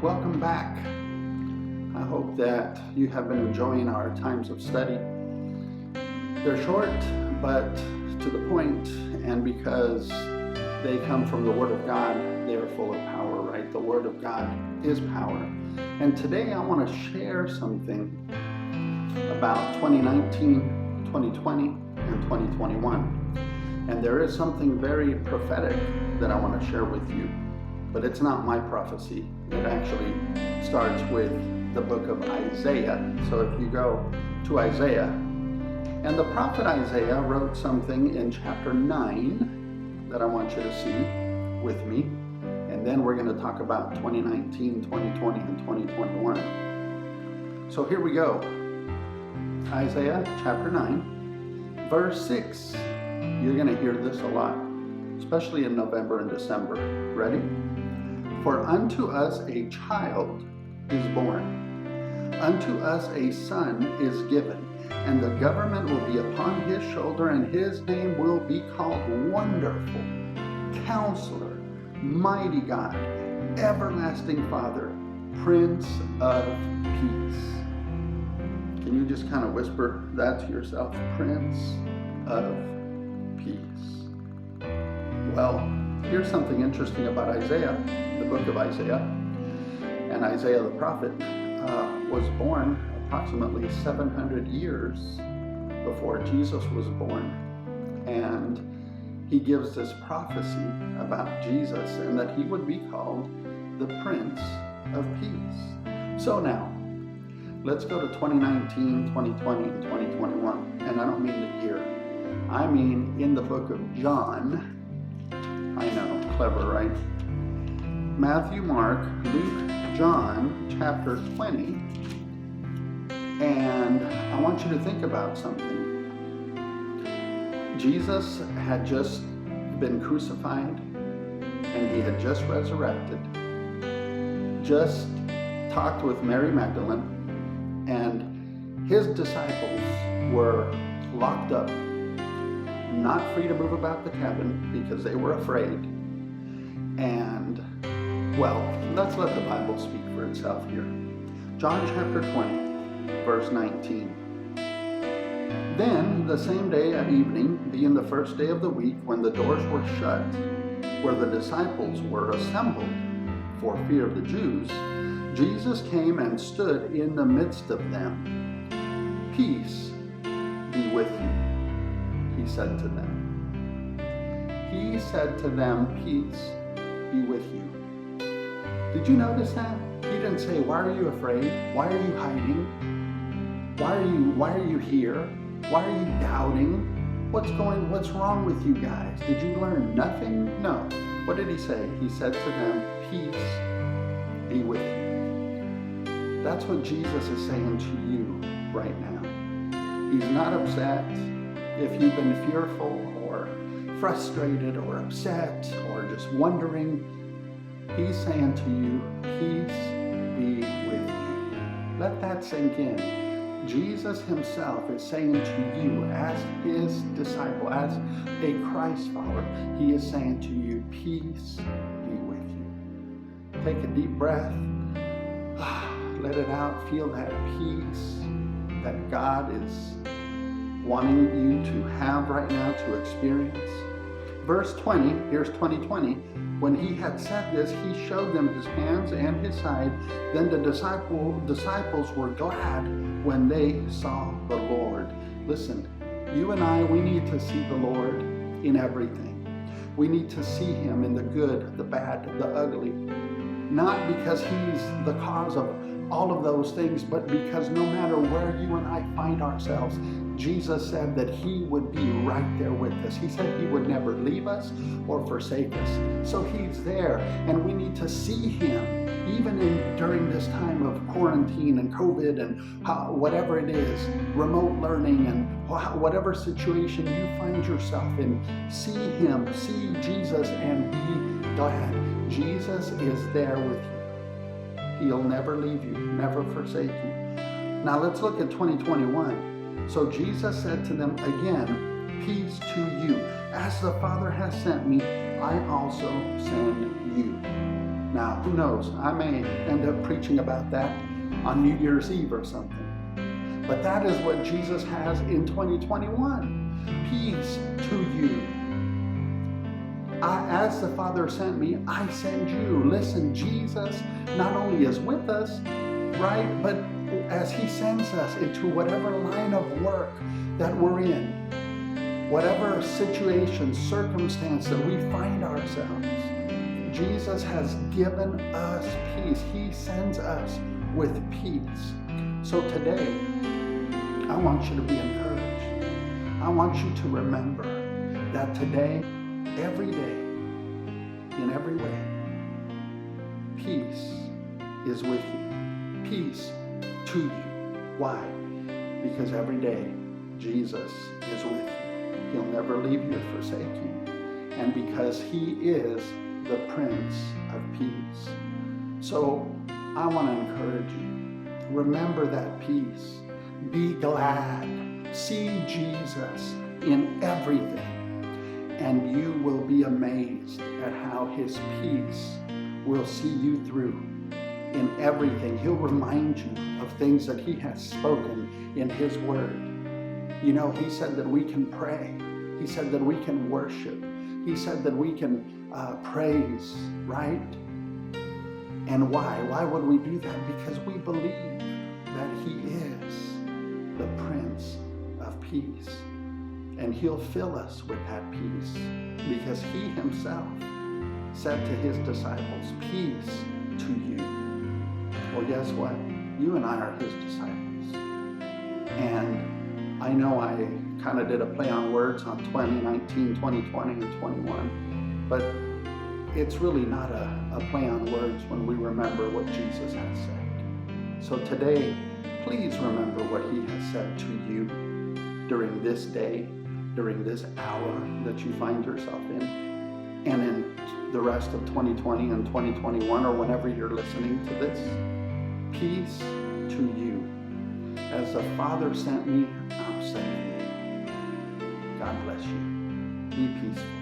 welcome back. I hope that you have been enjoying our times of study. They're short, but to the point, and because they come from the Word of God, they are full of power, right? The Word of God is power. And today I want to share something about 2019, 2020, and 2021. And there is something very prophetic that I want to share with you. But it's not my prophecy. It actually starts with the book of Isaiah. So if you go to Isaiah, and the prophet Isaiah wrote something in chapter 9 that I want you to see with me. And then we're going to talk about 2019, 2020, and 2021. So here we go. Isaiah chapter 9, verse 6. You're going to hear this a lot, especially in November and December. Ready? For unto us a child is born, unto us a son is given, and the government will be upon his shoulder, and his name will be called Wonderful, Counselor, Mighty God, Everlasting Father, Prince of Peace. Can you just kind of whisper that to yourself? Prince of Peace. Well, here's something interesting about Isaiah, the book of Isaiah. And Isaiah the prophet was born approximately 700 years before Jesus was born. And he gives this prophecy about Jesus and that he would be called the Prince of Peace. So now, let's go to 2019, 2020, and 2021. And I don't mean the year. I mean in the book of John. I know, clever, right? Matthew, Mark, Luke, John, chapter 20. And I want you to think about something. Jesus had just been crucified and he had just resurrected. Just talked with Mary Magdalene, and his disciples were locked up, not free to move about the cabin because they were afraid. And, well, let's let the Bible speak for itself here. John chapter 20, verse 19. Then, the same day at evening, being the first day of the week, when the doors were shut, where the disciples were assembled for fear of the Jews, Jesus came and stood in the midst of them. Peace be with you, he said to them. He said to them, peace be with you. Did you notice that? He didn't say, why are you afraid? Why are you hiding? Why are you here? Why are you doubting? What's wrong with you guys? Did you learn nothing? No. What did he say? He said to them, peace be with you. That's what Jesus is saying to you right now. He's not upset. If you've been fearful or frustrated or upset or just wondering, he's saying to you, peace be with you. Let that sink in. Jesus himself is saying to you as his disciple, as a Christ follower, he is saying to you, peace be with you. Take a deep breath. Let it out. Feel that peace that God is wanting you to have right now, to experience. Verse 20, here's 2020. When he had said this, he showed them his hands and his side. Then the disciples were glad when they saw the Lord. Listen, you and I, we need to see the Lord in everything. We need to see him in the good, the bad, the ugly. Not because he's the cause of all of those things, but because no matter where you and I find ourselves, Jesus said that he would be right there with us. He said he would never leave us or forsake us. So he's there, and we need to see him even during this time of quarantine and COVID and whatever it is, remote learning and whatever situation you find yourself in. See him, see Jesus, and be glad. Jesus is there with you. He'll never leave you, never forsake you. Now let's look at 2021. So Jesus said to them again, peace to you. As the Father has sent me, I also send you. Now, who knows? I may end up preaching about that on New Year's Eve or something. But that is what Jesus has in 2021. Peace to you. As the Father sent me, I send you. Listen, Jesus not only is with us, right, but as he sends us into whatever line of work that we're in, whatever situation, circumstance that we find ourselves, Jesus has given us peace. He sends us with peace. So today, I want you to be encouraged. I want you to remember that today, every day, in every way, peace is with you. Peace to you. Why? Because every day, Jesus is with you. He'll never leave you or forsake you. And because he is the Prince of Peace. So I want to encourage you. Remember that peace. Be glad. See Jesus in everything. And you will be amazed at how his peace will see you through in everything. He'll remind you of things that he has spoken in his word. You know, he said that we can pray. He said that we can worship. He said that we can praise, right? And why? Why would we do that? Because we believe that he is the Prince of Peace. And he'll fill us with that peace because he himself said to his disciples, peace to you. Well, guess what? You and I are his disciples. And I know I kind of did a play on words on 2019, 2020, and 21, but it's really not a play on words when we remember what Jesus has said. So today, please remember what he has said to you during this day, during this hour that you find yourself in, and in the rest of 2020 and 2021, or whenever you're listening to this. Peace to you. As the Father sent me, I'm sending you. God bless you. Be peaceful.